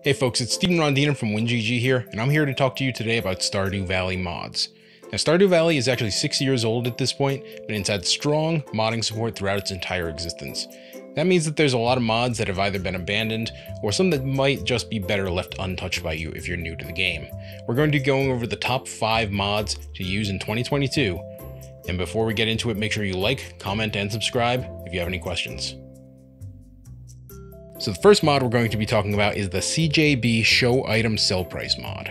Hey folks, it's Steven Rondina from WinGG here, and I'm here to talk to you today about Stardew Valley mods. Now, Stardew Valley is actually 6 years old at this point, but it's had strong modding support throughout its entire existence. That means that there's a lot of mods that have either been abandoned, or some that might just be better left untouched by you if you're new to the game. We're going to be going over the top 5 mods to use in 2022, and before we get into it, make sure you like, comment, and subscribe if you have any questions. So the first mod we're going to be talking about is the CJB Show Item Sell Price mod.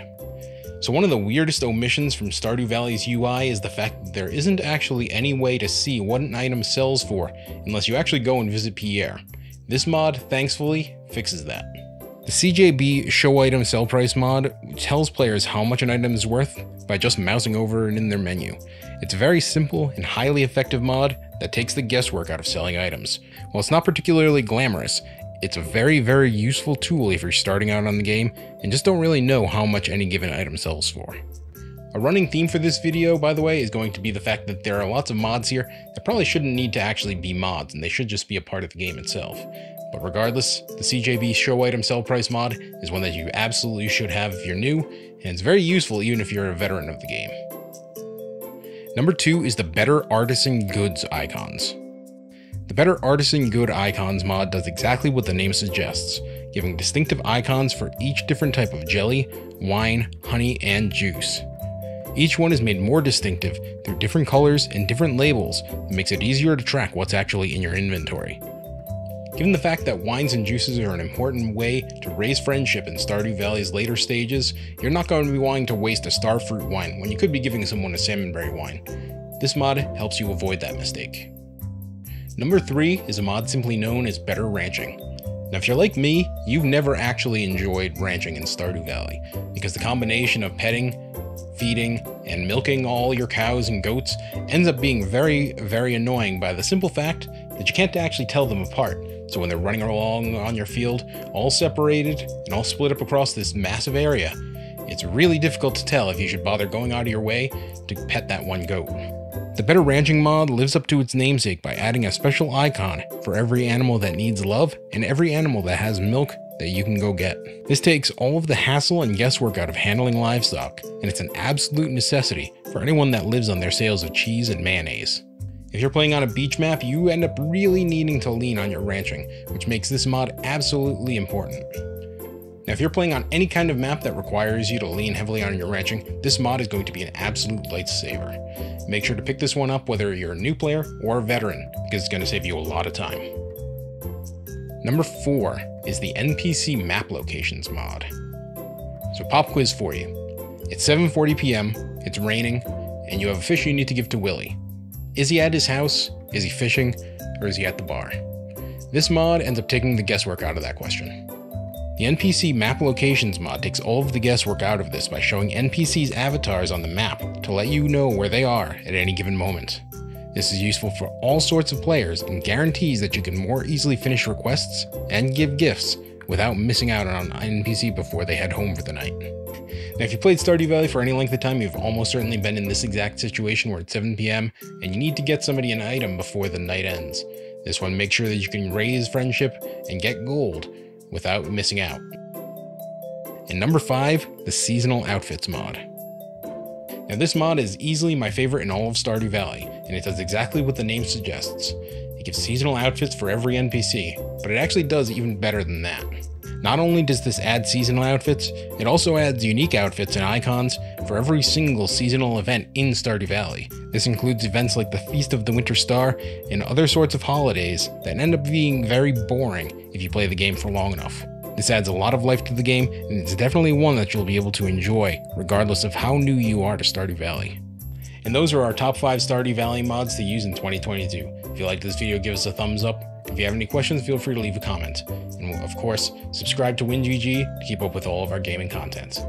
So one of the weirdest omissions from Stardew Valley's UI is the fact that there isn't actually any way to see what an item sells for unless you actually go and visit Pierre. This mod, thankfully, fixes that. The CJB Show Item Sell Price mod tells players how much an item is worth by just mousing over it in their menu. It's a very simple and highly effective mod that takes the guesswork out of selling items. While it's not particularly glamorous, it's a very, very useful tool if you're starting out on the game and just don't really know how much any given item sells for. A running theme for this video, by the way, is going to be the fact that there are lots of mods here that probably shouldn't need to actually be mods, and they should just be a part of the game itself. But regardless, the CJB Show Item Sell Price mod is one that you absolutely should have if you're new, and it's very useful even if you're a veteran of the game. Number 2 is the Better Artisan Goods icons. The Better Artisan Good Icons mod does exactly what the name suggests, giving distinctive icons for each different type of jelly, wine, honey, and juice. Each one is made more distinctive through different colors and different labels that makes it easier to track what's actually in your inventory. Given the fact that wines and juices are an important way to raise friendship in Stardew Valley's later stages, you're not going to be wanting to waste a starfruit wine when you could be giving someone a salmonberry wine. This mod helps you avoid that mistake. Number 3 is a mod simply known as Better Ranching. Now if you're like me, you've never actually enjoyed ranching in Stardew Valley, because the combination of petting, feeding, and milking all your cows and goats ends up being very, very annoying by the simple fact that you can't actually tell them apart. So when they're running along on your field, all separated and all split up across this massive area, it's really difficult to tell if you should bother going out of your way to pet that one goat. The Better Ranching mod lives up to its namesake by adding a special icon for every animal that needs love and every animal that has milk that you can go get. This takes all of the hassle and guesswork out of handling livestock, and it's an absolute necessity for anyone that lives on their sales of cheese and mayonnaise. If you're playing on a beach map, you end up really needing to lean on your ranching, which makes this mod absolutely important. Now, if you're playing on any kind of map that requires you to lean heavily on your ranching, this mod is going to be an absolute lifesaver. Make sure to pick this one up whether you're a new player or a veteran, because it's going to save you a lot of time. Number 4 is the NPC Map Locations mod. So pop quiz for you. It's 7:40 p.m., it's raining, and you have a fish you need to give to Willie. Is he at his house, is he fishing, or is he at the bar? This mod ends up taking the guesswork out of that question. The NPC Map Locations mod takes all of the guesswork out of this by showing NPCs' avatars on the map to let you know where they are at any given moment. This is useful for all sorts of players and guarantees that you can more easily finish requests and give gifts without missing out on an NPC before they head home for the night. Now, if you played Stardew Valley for any length of time, you've almost certainly been in this exact situation where it's 7 p.m. and you need to get somebody an item before the night ends. This one makes sure that you can raise friendship and get gold without missing out. And number 5, the Seasonal Outfits mod. Now this mod is easily my favorite in all of Stardew Valley, and it does exactly what the name suggests. It gives seasonal outfits for every NPC, but it actually does even better than that. Not only does this add seasonal outfits, it also adds unique outfits and icons for every single seasonal event in Stardew Valley. This includes events like the Feast of the Winter Star and other sorts of holidays that end up being very boring if you play the game for long enough. This adds a lot of life to the game, and it's definitely one that you'll be able to enjoy regardless of how new you are to Stardew Valley. And those are our top 5 Stardew Valley mods to use in 2022. If you liked this video, give us a thumbs up. If you have any questions, feel free to leave a comment. And of course, subscribe to WinGG to keep up with all of our gaming content.